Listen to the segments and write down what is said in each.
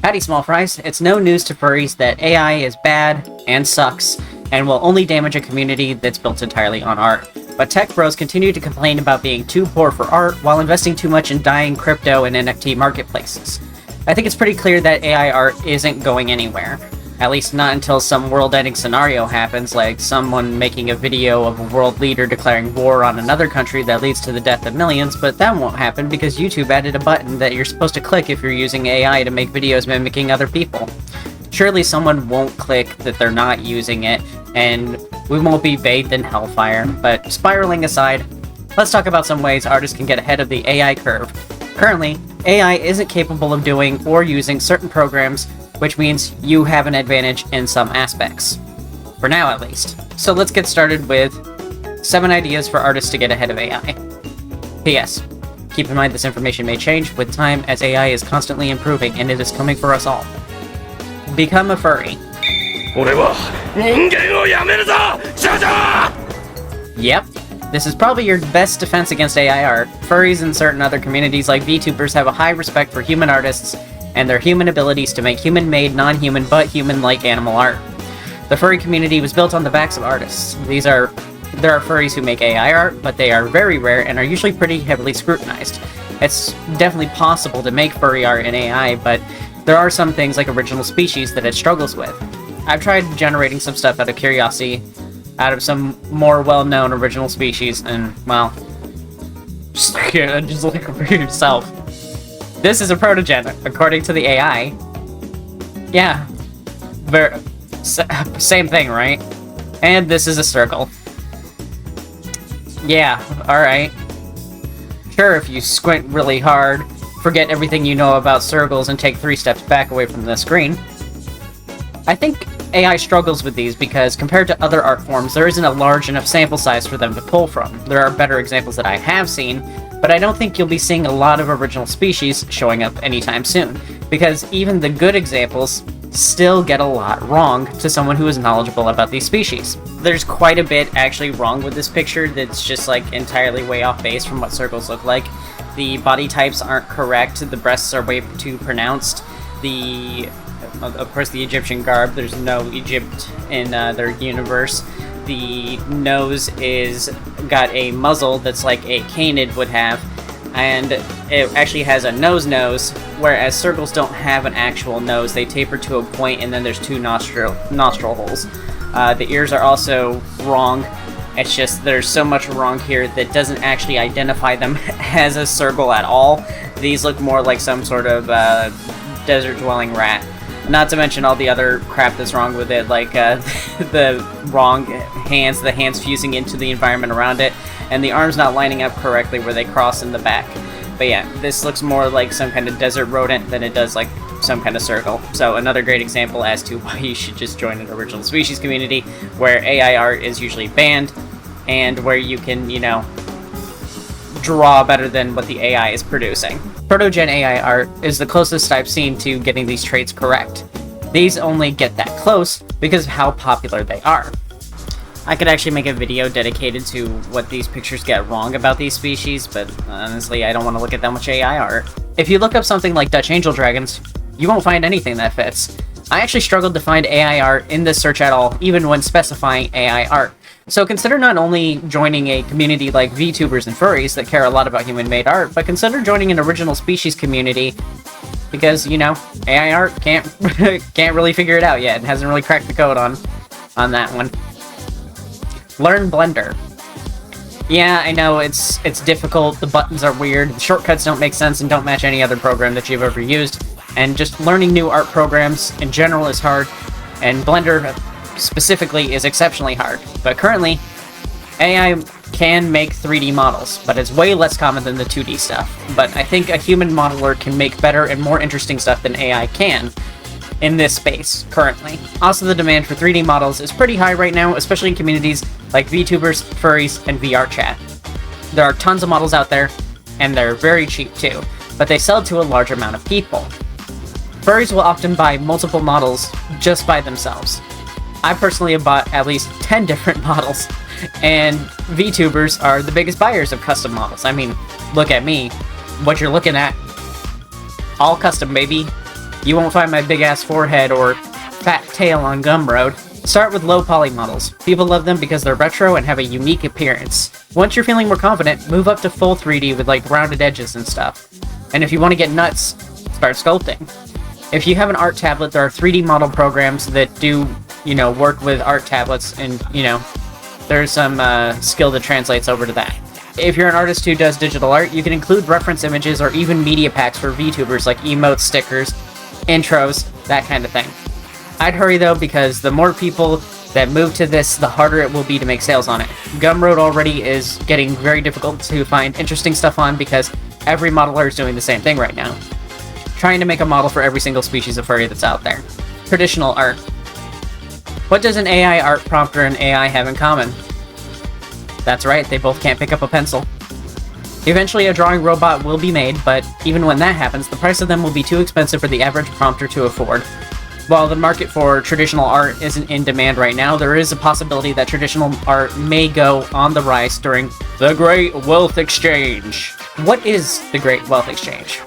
Howdy, small fries. It's no news to furries that AI is bad and sucks, and will only damage a community that's built entirely on art. But tech bros continue to complain about being too poor for art while investing too much in dying crypto and NFT marketplaces. I think it's pretty clear that AI art isn't going anywhere. At least not until some world-ending scenario happens, like someone making a video of a world leader declaring war on another country that leads to the death of millions, but that won't happen because YouTube added a button that you're supposed to click if you're using AI to make videos mimicking other people. Surely someone won't click that they're not using it, and we won't be bathed in hellfire. But spiraling aside, let's talk about some ways artists can get ahead of the AI curve. Currently, AI isn't capable of doing or using certain programs, which means you have an advantage in some aspects. For now, at least. So let's get started with 7 ideas for artists to get ahead of AI. P.S. Keep in mind this information may change with time as AI is constantly improving and it is coming for us all. Become a furry. Yep. This is probably your best defense against AI art. Furries and certain other communities like VTubers have a high respect for human artists and their human abilities to make human-made, non-human, but human-like animal art. The furry community was built on the backs of artists. There are furries who make AI art, but they are very rare and are usually pretty heavily scrutinized. It's definitely possible to make furry art in AI, but there are some things like original species that it struggles with. I've tried generating some stuff out of curiosity, out of some more well-known original species, and, well, just look for yourself. This is a protogen, according to the AI. Yeah. Same thing, right? And this is a circle. Yeah, alright. Sure, if you squint really hard, forget everything you know about circles and take 3 steps back away from the screen. I think AI struggles with these because, compared to other art forms, there isn't a large enough sample size for them to pull from. There are better examples that I have seen, but I don't think you'll be seeing a lot of original species showing up anytime soon, because even the good examples still get a lot wrong to someone who is knowledgeable about these species. There's quite a bit actually wrong with this picture that's just like entirely way off base from what circles look like. The body types aren't correct, the breasts are way too pronounced, of course the Egyptian garb, there's no Egypt in their universe. The nose is got a muzzle that's like a canid would have, and it actually has a nose, whereas circles don't have an actual nose. They taper to a point, and then there's 2 nostril holes. The ears are also wrong. It's just there's so much wrong here that doesn't actually identify them as a circle at all. These look more like some sort of desert-dwelling rat. Not to mention all the other crap that's wrong with it, like the wrong hands, the hands fusing into the environment around it, and the arms not lining up correctly where they cross in the back. But yeah, this looks more like some kind of desert rodent than it does like some kind of circle. So another great example as to why you should just join an original species community, where AI art is usually banned, and where you can, you know, draw better than what the AI is producing. Protogen AI art is the closest I've seen to getting these traits correct. These only get that close because of how popular they are. I could actually make a video dedicated to what these pictures get wrong about these species, but honestly, I don't want to look at that much AI art. If you look up something like Dutch angel dragons, you won't find anything that fits. I actually struggled to find AI art in this search at all, even when specifying AI art. So consider not only joining a community like VTubers and Furries that care a lot about human-made art, but consider joining an original species community because, you know, AI art can't really figure it out yet. It hasn't really cracked the code on that one. Learn Blender. Yeah, I know, it's difficult, the buttons are weird, the shortcuts don't make sense and don't match any other program that you've ever used, and just learning new art programs in general is hard, and Blender specifically is exceptionally hard. But currently, AI can make 3D models, but it's way less common than the 2D stuff. But I think a human modeler can make better and more interesting stuff than AI can in this space, currently. Also, the demand for 3D models is pretty high right now, especially in communities like VTubers, Furries, and VRChat. There are tons of models out there, and they're very cheap too, but they sell to a large amount of people. Furries will often buy multiple models just by themselves. I personally have bought at least 10 different models, and VTubers are the biggest buyers of custom models. I mean, look at me. What you're looking at, all custom, baby. You won't find my big-ass forehead or fat tail on Gumroad. Start with low poly models. People love them because they're retro and have a unique appearance. Once you're feeling more confident, move up to full 3D with like rounded edges and stuff. And if you want to get nuts, start sculpting. If you have an art tablet, there are 3D model programs that do, work with art tablets, and, there's some skill that translates over to that. If you're an artist who does digital art, you can include reference images or even media packs for VTubers like emotes, stickers, intros, that kind of thing. I'd hurry though, because the more people that move to this, the harder it will be to make sales on it. Gumroad already is getting very difficult to find interesting stuff on because every modeler is doing the same thing right now. Trying to make a model for every single species of furry that's out there. Traditional art. What does an AI art prompter and AI have in common? That's right, they both can't pick up a pencil. Eventually a drawing robot will be made, but even when that happens, the price of them will be too expensive for the average prompter to afford. While the market for traditional art isn't in demand right now, there is a possibility that traditional art may go on the rise during the Great Wealth Exchange. What is the Great Wealth Exchange?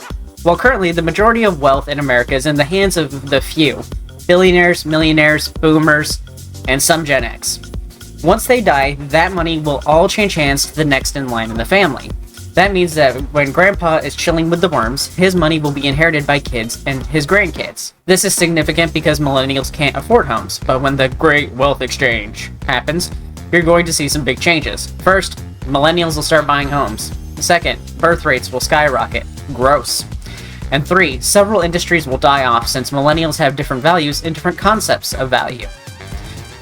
Well, currently, the majority of wealth in America is in the hands of the few. Billionaires, millionaires, boomers, and some Gen X. Once they die, that money will all change hands to the next in line in the family. That means that when Grandpa is chilling with the worms, his money will be inherited by kids and his grandkids. This is significant because millennials can't afford homes, but when the Great Wealth Exchange happens, you're going to see some big changes. First, millennials will start buying homes. Second, birth rates will skyrocket. Gross. And 3, several industries will die off since millennials have different values and different concepts of value.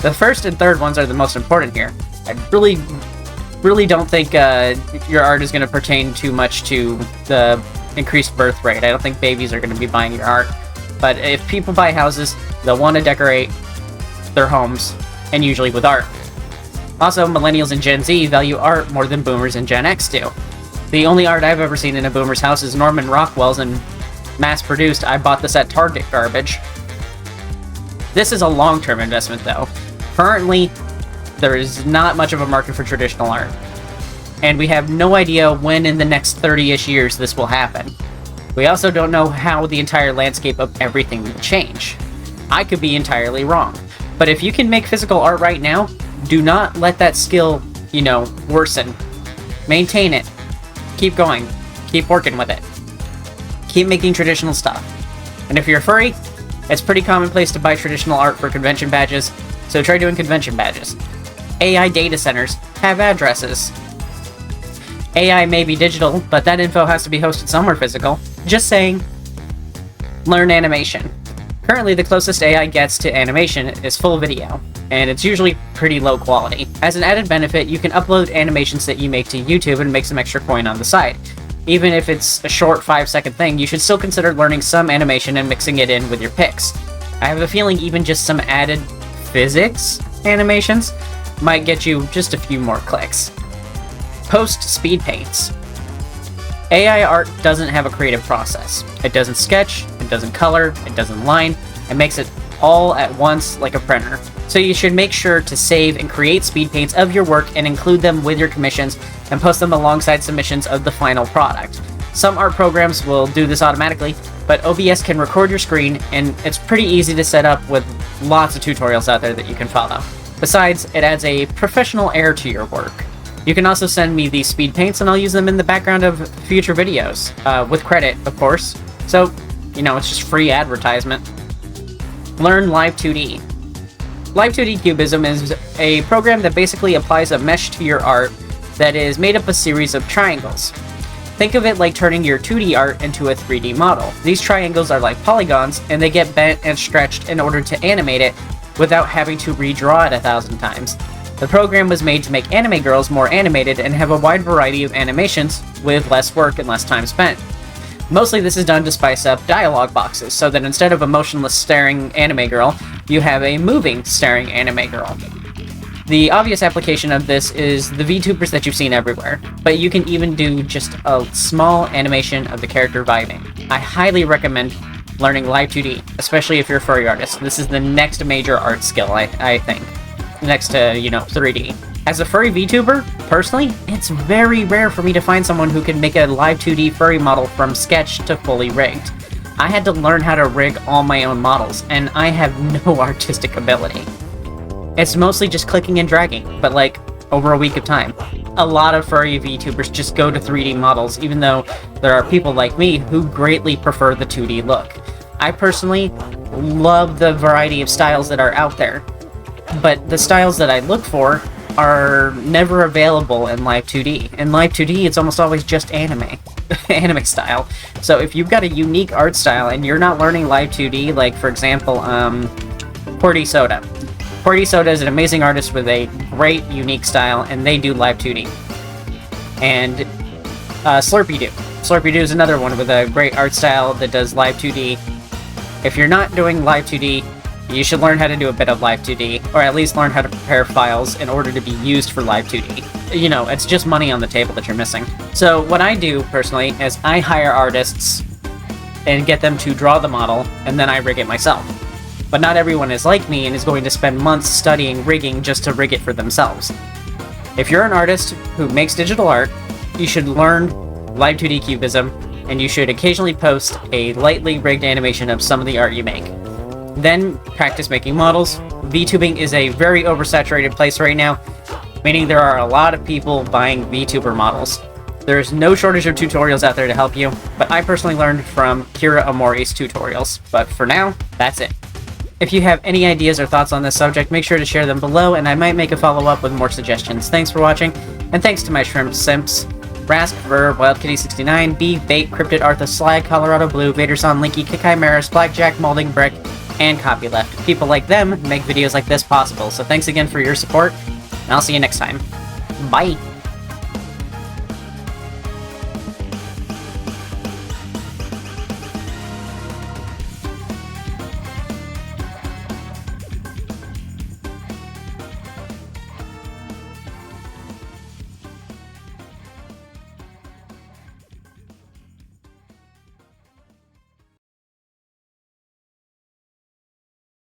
The first and third ones are the most important here. I really don't think your art is going to pertain too much to the increased birth rate. I don't think babies are going to be buying your art. But if people buy houses, they'll want to decorate their homes, and usually with art. Also, millennials and Gen Z value art more than boomers and Gen X do. The only art I've ever seen in a boomer's house is Norman Rockwell's and mass-produced I bought this at Target garbage. This is a long-term investment though. Currently, there is not much of a market for traditional art. And we have no idea when in the next 30-ish years this will happen. We also don't know how the entire landscape of everything will change. I could be entirely wrong. But if you can make physical art right now, do not let that skill, worsen. Maintain it. Keep going. Keep working with it. Keep making traditional stuff. And if you're a furry, it's pretty commonplace to buy traditional art for convention badges, so try doing convention badges. AI data centers have addresses. AI may be digital, but that info has to be hosted somewhere physical. Just saying. Learn animation. Currently, the closest AI gets to animation is full video, and it's usually pretty low quality. As an added benefit, you can upload animations that you make to YouTube and make some extra coin on the side. Even if it's a short 5-second thing, you should still consider learning some animation and mixing it in with your pics. I have a feeling even just some added physics animations might get you just a few more clicks. Post speed paints. AI art doesn't have a creative process. It doesn't sketch, it doesn't color, it doesn't line, it makes it all at once like a printer. So you should make sure to save and create speed paints of your work and include them with your commissions and post them alongside submissions of the final product. Some art programs will do this automatically, but OBS can record your screen and it's pretty easy to set up with lots of tutorials out there that you can follow. Besides, it adds a professional air to your work. You can also send me these speed paints and I'll use them in the background of future videos, with credit, of course. So, it's just free advertisement. Learn Live 2D. Live 2D Cubism is a program that basically applies a mesh to your art that is made up of a series of triangles. Think of it like turning your 2D art into a 3D model. These triangles are like polygons, and they get bent and stretched in order to animate it without having to redraw it 1,000 times. The program was made to make anime girls more animated and have a wide variety of animations with less work and less time spent. Mostly this is done to spice up dialogue boxes, so that instead of a motionless staring anime girl, you have a moving staring anime girl. The obvious application of this is the VTubers that you've seen everywhere, but you can even do just a small animation of the character vibing. I highly recommend learning Live 2D, especially if you're a furry artist. This is the next major art skill, I think. Next to, 3D. As a furry VTuber, personally, it's very rare for me to find someone who can make a live 2D furry model from sketch to fully rigged. I had to learn how to rig all my own models, and I have no artistic ability. It's mostly just clicking and dragging, but like, over a week of time. A lot of furry VTubers just go to 3D models, even though there are people like me who greatly prefer the 2D look. I personally love the variety of styles that are out there, but the styles that I look for are never available in Live 2D. In Live 2D, it's almost always just anime. Anime style. So if you've got a unique art style and you're not learning Live 2D, like for example, Porty Soda. Porty Soda is an amazing artist with a great, unique style, and they do Live 2D. And Slurpy Doo. Slurpy Doo is another one with a great art style that does Live 2D. If you're not doing Live 2D, you should learn how to do a bit of Live 2D, or at least learn how to prepare files in order to be used for Live 2D. You know, it's just money on the table that you're missing. So what I do, personally, is I hire artists and get them to draw the model, and then I rig it myself. But not everyone is like me and is going to spend months studying rigging just to rig it for themselves. If you're an artist who makes digital art, you should learn Live 2D Cubism, and you should occasionally post a lightly rigged animation of some of the art you make. Then practice making models. VTubing is a very oversaturated place right now, meaning there are a lot of people buying VTuber models. There's no shortage of tutorials out there to help you, but I personally learned from Kira Amori's tutorials. But for now, that's it. If you have any ideas or thoughts on this subject, make sure to share them below, and I might make a follow-up with more suggestions. Thanks for watching, and thanks to my shrimp simps, Rask, Verb, WildKitty69, B, Bait, Cryptid, Artha, Slag, Colorado Blue, Vaderson, Linky, Kikimeris, Blackjack, Molding Brick, and Copyleft. People like them make videos like this possible, so thanks again for your support, and I'll see you next time. Bye!